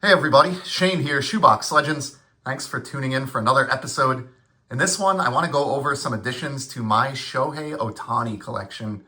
Hey everybody, Shane here, Shoebox Legends. Thanks for tuning in for another episode. In this one, I want to go over some additions to my Shohei Ohtani collection.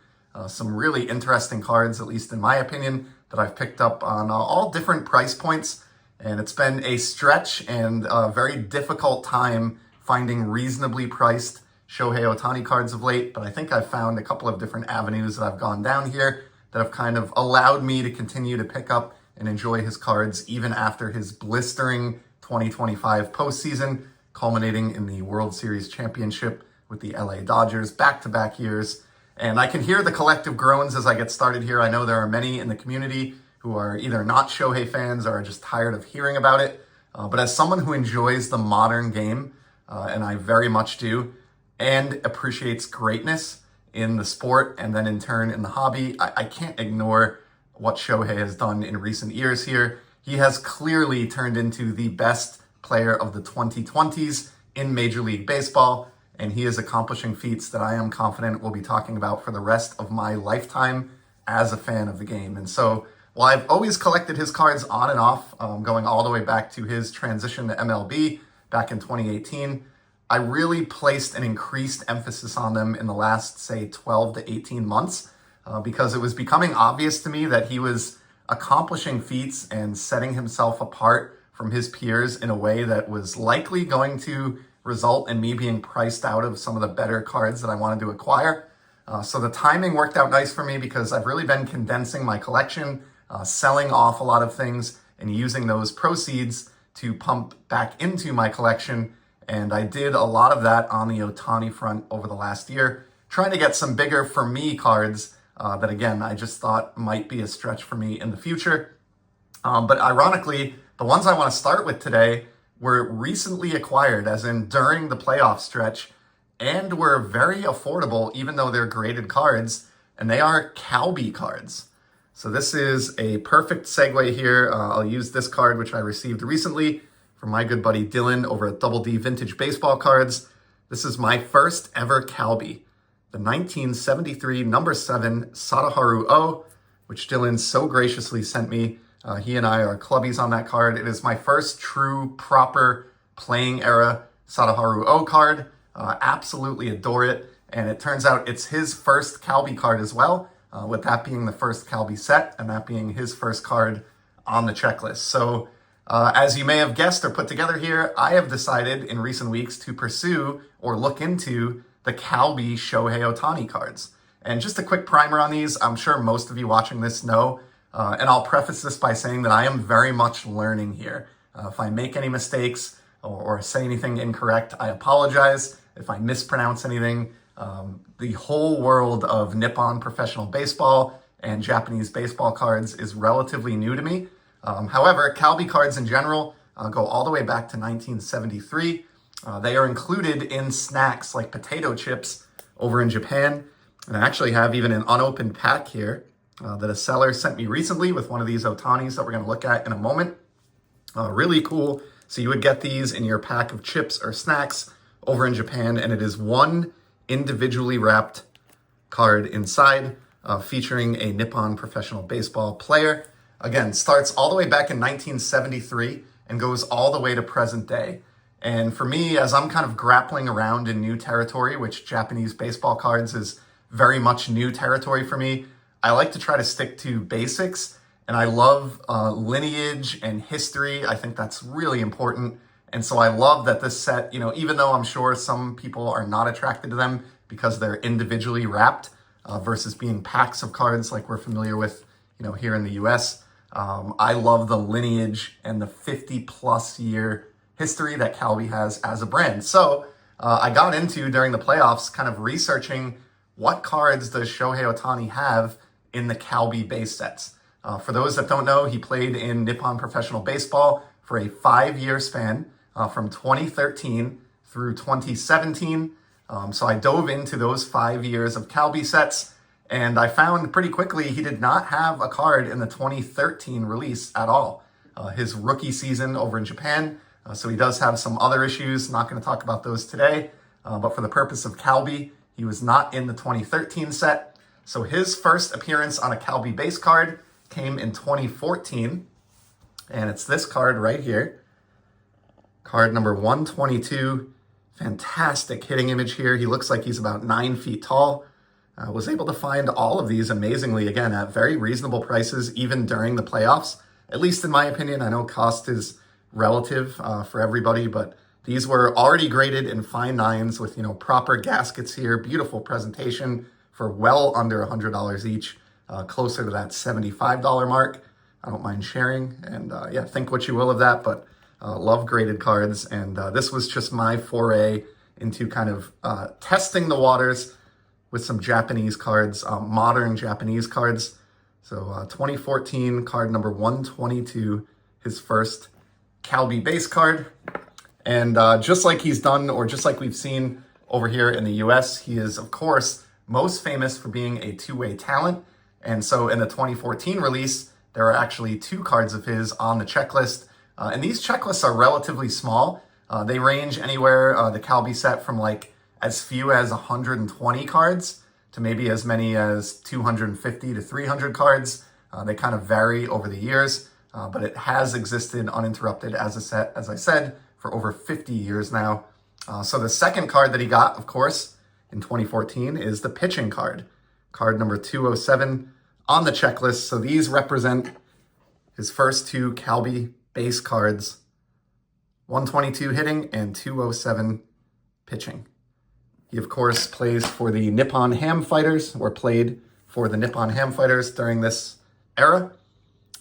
Some really interesting cards, at least in my opinion, that I've picked up on all different price points. And it's been a stretch and a very difficult time finding reasonably priced Shohei Ohtani cards of late, but I think I've found a couple of different avenues that I've gone down here that have kind of allowed me to continue to pick up and enjoy his cards even after his blistering 2025 postseason, culminating in the World Series championship with the LA Dodgers back-to-back years. And I can hear the collective groans as I get started here. I know there are many in the community who are either not Shohei fans or are just tired of hearing about it. But as someone who enjoys the modern game, and I very much do, and appreciates greatness in the sport and then in turn in the hobby, I can't ignore what Shohei has done in recent years here. He has clearly turned into the best player of the 2020s in Major League Baseball, and he is accomplishing feats that I am confident we'll be talking about for the rest of my lifetime as a fan of the game. And so, while I've always collected his cards on and off, going all the way back to his transition to MLB back in 2018, I really placed an increased emphasis on them in the last, say, 12 to 18 months. Because it was becoming obvious to me that he was accomplishing feats and setting himself apart from his peers in a way that was likely going to result in me being priced out of some of the better cards that I wanted to acquire. So the timing worked out nice for me because I've really been condensing my collection, selling off a lot of things, and using those proceeds to pump back into my collection. And I did a lot of that on the Ohtani front over the last year, trying to get some bigger for me cards that again, I just thought might be a stretch for me in the future. But ironically, the ones I want to start with today were recently acquired, as in during the playoff stretch, and were very affordable, even though they're graded cards, and they are Calbee cards. So this is a perfect segue here. I'll use this card, which I received recently from my good buddy Dylan over at Double D Vintage Baseball Cards. This is my first ever Calbee, the 1973 number 7 Sadaharu O, which Dylan so graciously sent me. He and I are clubbies on that card. It is my first true, proper playing era Sadaharu O card. Absolutely adore it. And it turns out it's his first Calbee card as well, with that being the first Calbee set and that being his first card on the checklist. So as you may have guessed or put together here, I have decided in recent weeks to pursue or look into the Calbee Shohei Ohtani cards. And just a quick primer on these, I'm sure most of you watching this know, and I'll preface this by saying that I am very much learning here. If I make any mistakes or say anything incorrect, I apologize. If I mispronounce anything, the whole world of Nippon professional baseball and Japanese baseball cards is relatively new to me. However, Calbee cards in general go all the way back to 1973. They are included in snacks like potato chips over in Japan. And I actually have even an unopened pack here that a seller sent me recently with one of these Ohtanis that we're going to look at in a moment. Really cool. So you would get these in your pack of chips or snacks over in Japan, and it is one individually wrapped card inside featuring a Nippon professional baseball player. Again, starts all the way back in 1973 and goes all the way to present day. And for me, as I'm kind of grappling around in new territory, which Japanese baseball cards is very much new territory for me, I like to try to stick to basics. And I love lineage and history. I think that's really important. And so I love that this set, even though I'm sure some people are not attracted to them because they're individually wrapped versus being packs of cards like we're familiar with, here in the US. I love the lineage and the 50 plus year history that Calbee has as a brand. So I got into, during the playoffs, kind of researching what cards does Shohei Ohtani have in the Calbee base sets. For those that don't know, he played in Nippon professional baseball for a 5-year span from 2013 through 2017. So I dove into those 5 years of Calbee sets, and I found pretty quickly he did not have a card in the 2013 release at all. His rookie season over in Japan, so he does have some other issues. Not going to talk about those today, but for the purpose of Calbee, he was not in the 2013 set. So his first appearance on a Calbee base card came in 2014, And it's this card right here. Card number 122. Fantastic hitting image here. He looks like he's about 9 feet tall. Was able to find all of these amazingly, again, at very reasonable prices, even during the playoffs. At least in my opinion. I know cost is relative for everybody, but these were already graded in fine nines with, proper gaskets here. Beautiful presentation for well under $100 each, closer to that $75 mark. I don't mind sharing, and yeah, think what you will of that, but love graded cards. And this was just my foray into kind of testing the waters with some Japanese cards, modern Japanese cards. So 2014 card number 122, his first Calbee base card. And just like he's done, or just like we've seen over here in the US, he is, of course, most famous for being a two-way talent. And so in the 2014 release, there are actually 2 cards of his on the checklist. And these checklists are relatively small. They range anywhere, the Calbee set, from like as few as 120 cards to maybe as many as 250 to 300 cards. They kind of vary over the years, but it has existed uninterrupted as a set, as I said, for over 50 years now. So the second card that he got, of course, in 2014 is the pitching card. Card number 207 on the checklist. So these represent his first 2 Calbee base cards, 122 hitting and 207 pitching. He, of course, plays for the Nippon Ham Fighters, or played for the Nippon Ham Fighters during this era.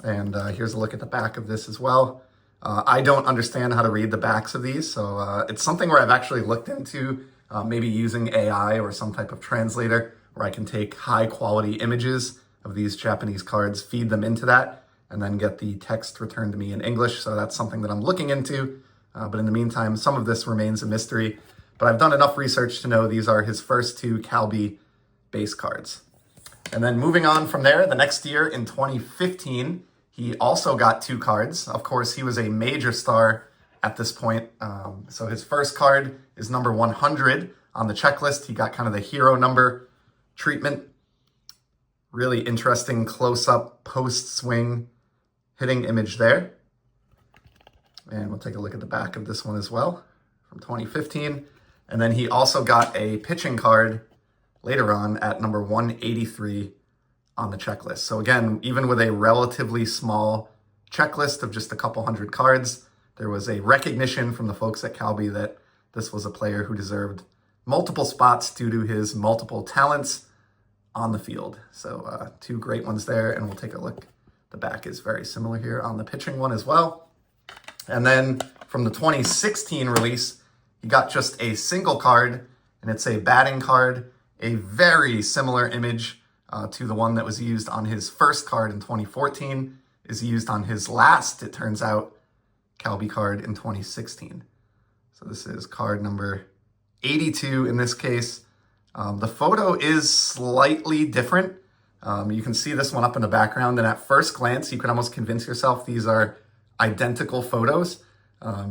And here's a look at the back of this as well. I don't understand how to read the backs of these, so it's something where I've actually looked into maybe using AI or some type of translator where I can take high quality images of these Japanese cards, feed them into that, and then get the text returned to me in English. So that's something that I'm looking into. But in the meantime, some of this remains a mystery. But I've done enough research to know these are his first 2 Calbee base cards. And then moving on from there, the next year in 2015, he also got 2 cards. Of course, he was a major star at this point. So his first card is number 100 on the checklist. He got kind of the hero number treatment. Really interesting close-up post-swing hitting image there. And we'll take a look at the back of this one as well from 2015. And then he also got a pitching card later on at number 183 on the checklist. So again, even with a relatively small checklist of just a couple hundred cards, there was a recognition from the folks at Calbee that this was a player who deserved multiple spots due to his multiple talents on the field. So 2 great ones there, and we'll take a look. The back is very similar here on the pitching one as well. And then from the 2016 release, he got just a single card, and it's a batting card, a very similar image to the one that was used on his first card in 2014, is used on his last, it turns out, Calbee card in 2016. So this is card number 82 in this case. The photo is slightly different. You can see this one up in the background, and at first glance, you can almost convince yourself these are identical photos,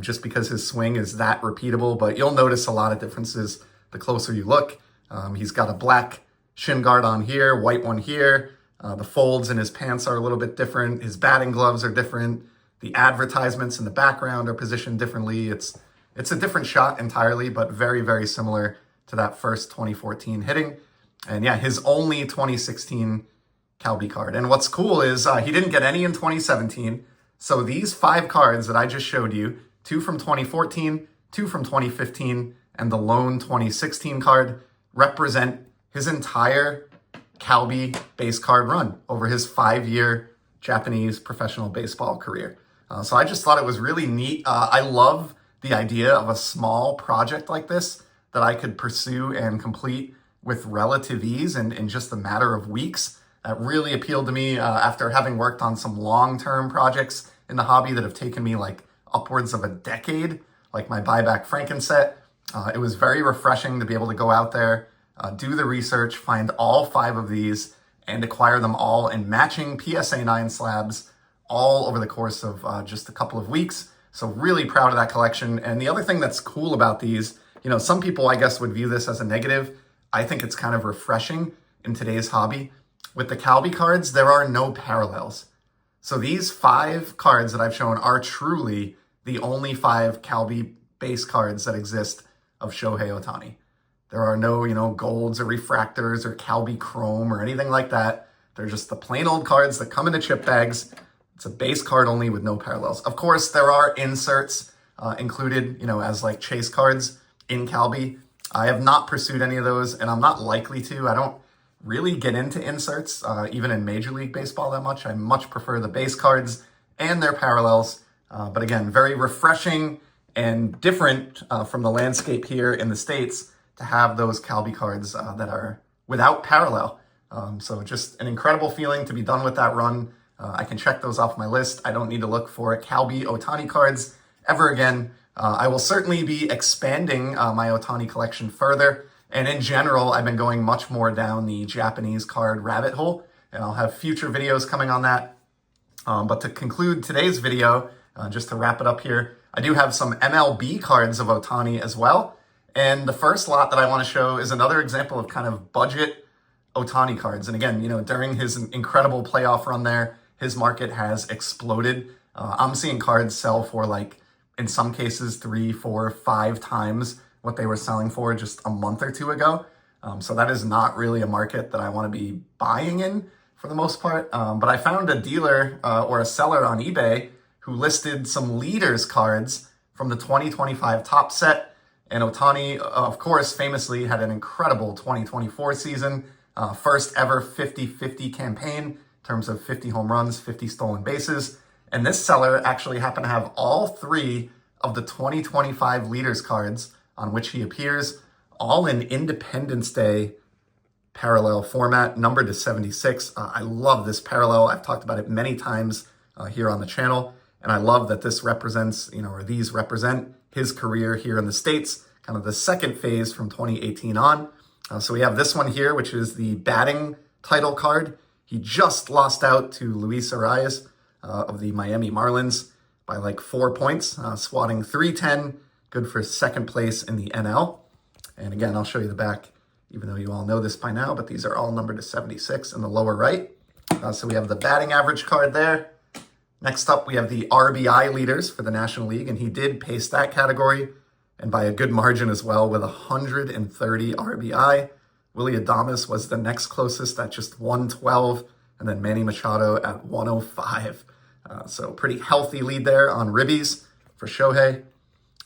just because his swing is that repeatable, but you'll notice a lot of differences the closer you look. He's got a black shin guard on here, white one here. The folds in his pants are a little bit different. His batting gloves are different. The advertisements in the background are positioned differently. It's a different shot entirely, but very, very similar to that first 2014 hitting. And yeah, his only 2016 Calbee card. And what's cool is he didn't get any in 2017. So these 5 cards that I just showed you, 2 from 2014, 2 from 2015, and the lone 2016 card, represent his entire Calbee base card run over his 5-year Japanese professional baseball career. So I just thought it was really neat. I love the idea of a small project like this that I could pursue and complete with relative ease and in just a matter of weeks. That really appealed to me after having worked on some long-term projects in the hobby that have taken me like upwards of a decade, like my buyback Franken set. It was very refreshing to be able to go out there, do the research, find all 5 of these, and acquire them all in matching PSA 9 slabs all over the course of just a couple of weeks. So really proud of that collection. And the other thing that's cool about these, some people I guess would view this as a negative. I think it's kind of refreshing in today's hobby. With the Calbee cards, there are no parallels. So these 5 cards that I've shown are truly the only 5 Calbee base cards that exist of Shohei Ohtani. There are no, golds or refractors or Calbee Chrome or anything like that. They're just the plain old cards that come in the chip bags. It's a base card only with no parallels. Of course, there are inserts included, as like chase cards in Calbee. I have not pursued any of those, and I'm not likely to. I don't really get into inserts, even in Major League Baseball that much. I much prefer the base cards and their parallels. But again, very refreshing and different from the landscape here in the States to have those Calbee cards that are without parallel. So just an incredible feeling to be done with that run. I can check those off my list. I don't need to look for Calbee Ohtani cards ever again. I will certainly be expanding my Ohtani collection further. And in general, I've been going much more down the Japanese card rabbit hole, and I'll have future videos coming on that. But to conclude today's video, just to wrap it up here, I do have some MLB cards of Ohtani as well. And the first lot that I want to show is another example of kind of budget Ohtani cards. And again, during his incredible playoff run there, his market has exploded. I'm seeing cards sell for in some cases, 3, 4, 5 times what they were selling for just a month or two ago. So that is not really a market that I want to be buying in for the most part. But I found a dealer or a seller on eBay who listed some leaders cards from the 2025 top set. And Ohtani, of course, famously had an incredible 2024 season. First ever 50-50 campaign in terms of 50 home runs, 50 stolen bases. And this seller actually happened to have all 3 of the 2025 leaders cards on which he appears, all in Independence Day parallel format, numbered to 76. I love this parallel. I've talked about it many times here on the channel. And I love that this represents, or these represent his career here in the States, kind of the second phase from 2018 on. So we have this one here, which is the batting title card. He just lost out to Luis Arias of the Miami Marlins by 4 points, swatting 310, good for second place in the NL. And again, I'll show you the back, even though you all know this by now, but these are all numbered to 76 in the lower right. So we have the batting average card there. Next up, we have the RBI leaders for the National League, and he did pace that category, and by a good margin as well, with 130 RBI. Willie Adames was the next closest at just 112, and then Manny Machado at 105. So pretty healthy lead there on ribbies for Shohei,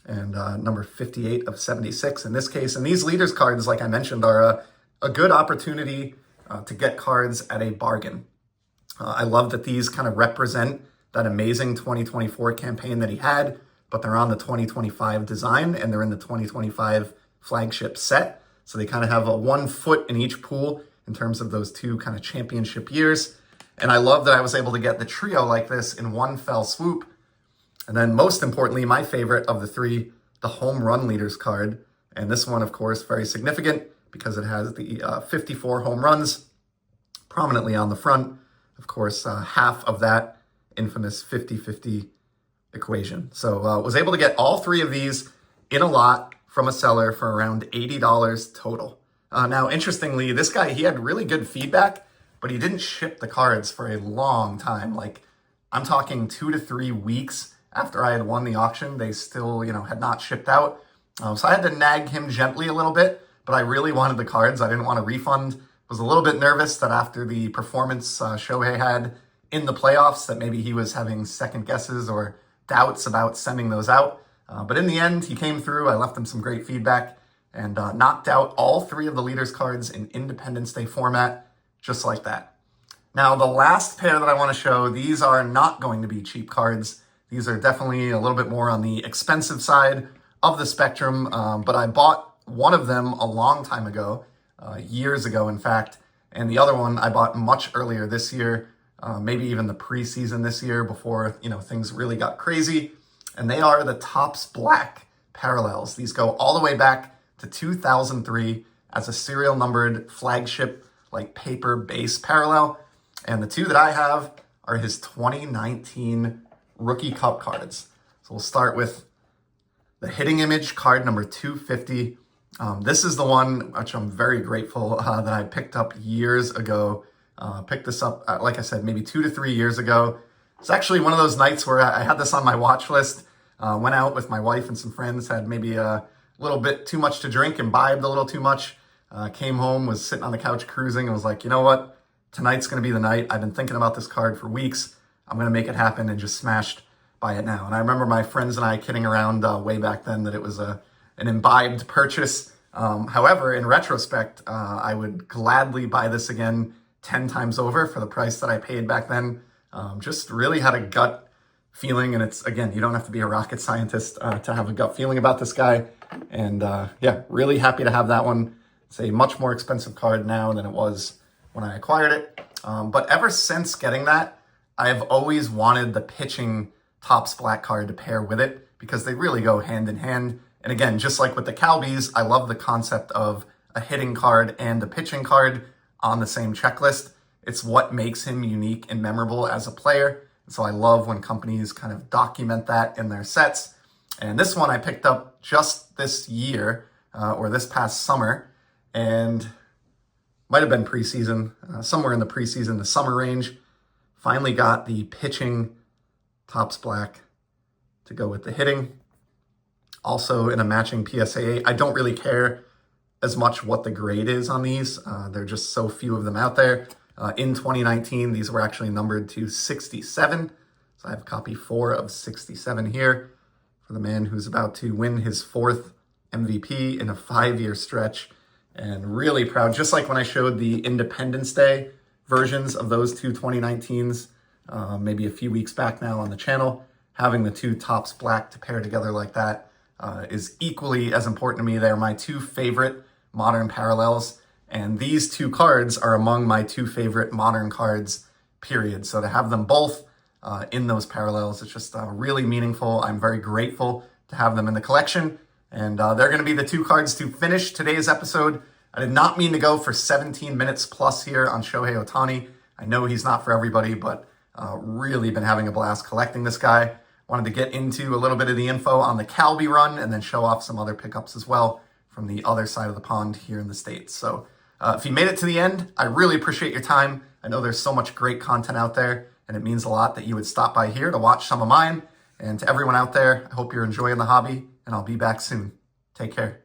and number 58 of 76 in this case. And these leaders cards, like I mentioned, are a good opportunity to get cards at a bargain. I love that these kind of represent that amazing 2024 campaign that he had, but they're on the 2025 design and they're in the 2025 flagship set. So they kind of have a 1 foot in each pool in terms of those 2 kind of championship years. And I love that I was able to get the trio like this in one fell swoop. And then most importantly, my favorite of the 3, the home run leaders card. And this one, of course, very significant because it has the 54 home runs prominently on the front. Of course, half of that infamous 50-50 equation. So was able to get all 3 of these in a lot from a seller for around $80 total. Now, interestingly, this guy, he had really good feedback, but he didn't ship the cards for a long time. I'm talking 2 to 3 weeks after I had won the auction. They still, had not shipped out. So I had to nag him gently a little bit, but I really wanted the cards. I didn't want a refund. Was a little bit nervous that after the performance Shohei had in the playoffs, that maybe he was having second guesses or doubts about sending those out. But in the end, he came through. I left him some great feedback and knocked out all 3 of the leaders cards in Independence Day format, just like that. Now, the last pair that I want to show, these are not going to be cheap cards. These are definitely a little bit more on the expensive side of the spectrum, but I bought one of them a long time ago, years ago, in fact, and the other one I bought much earlier this year, maybe even the preseason this year before, things really got crazy. And they are the Topps Black parallels. These go all the way back to 2003 as a serial numbered flagship, paper base parallel. And the 2 that I have are his 2019 Rookie Cup cards. So we'll start with the hitting image card number 250. This is the one which I'm very grateful that I picked up years ago. Picked this up, like I said, maybe 2 to 3 years ago. It's actually one of those nights where I had this on my watch list, went out with my wife and some friends, had maybe a little bit too much to drink, imbibed a little too much, came home, was sitting on the couch cruising, and was like, you know what? Tonight's going to be the night. I've been thinking about this card for weeks. I'm going to make it happen, and just smashed by it now. And I remember my friends and I kidding around way back then that it was an imbibed purchase. However, in retrospect, I would gladly buy this again 10 times over for the price that I paid back then. Just really had a gut feeling, and it's, again, you don't have to be a rocket scientist to have a gut feeling about this guy. And yeah, really happy to have that one. It's a much more expensive card now than it was when I acquired it. But ever since getting that, I've always wanted the pitching Topps Black card to pair with it because they really go hand in hand. And again, just like with the Calbees, I love the concept of a hitting card and a pitching card on the same checklist. It's what makes him unique and memorable as a player. And so I love when companies kind of document that in their sets. And this one I picked up just this year, or this past summer, and might have been preseason, somewhere in the preseason to summer range. Finally got the pitching Topps Black to go with the hitting. Also in a matching PSA 8. I don't really care as much what the grade is on these. There are just so few of them out there. In 2019, these were actually numbered to 67. So I have copy 4 of 67 here for the man who's about to win his 4th MVP in a 5-year stretch. And really proud, just like when I showed the Independence Day versions of those two 2019s, maybe a few weeks back now on the channel, having the two Topps Black to pair together like that is equally as important to me. They're my two favorite modern parallels. And these two cards are among my two favorite modern cards, period. So to have them both in those parallels, it's just really meaningful. I'm very grateful to have them in the collection. And they're going to be the two cards to finish today's episode. I did not mean to go for 17 minutes plus here on Shohei Ohtani. I know he's not for everybody, but really been having a blast collecting this guy. Wanted to get into a little bit of the info on the Calbee run and then show off some other pickups as well from the other side of the pond here in the States. So if you made it to the end, I really appreciate your time. I know there's so much great content out there, and it means a lot that you would stop by here to watch some of mine. And to everyone out there, I hope you're enjoying the hobby, and I'll be back soon. Take care.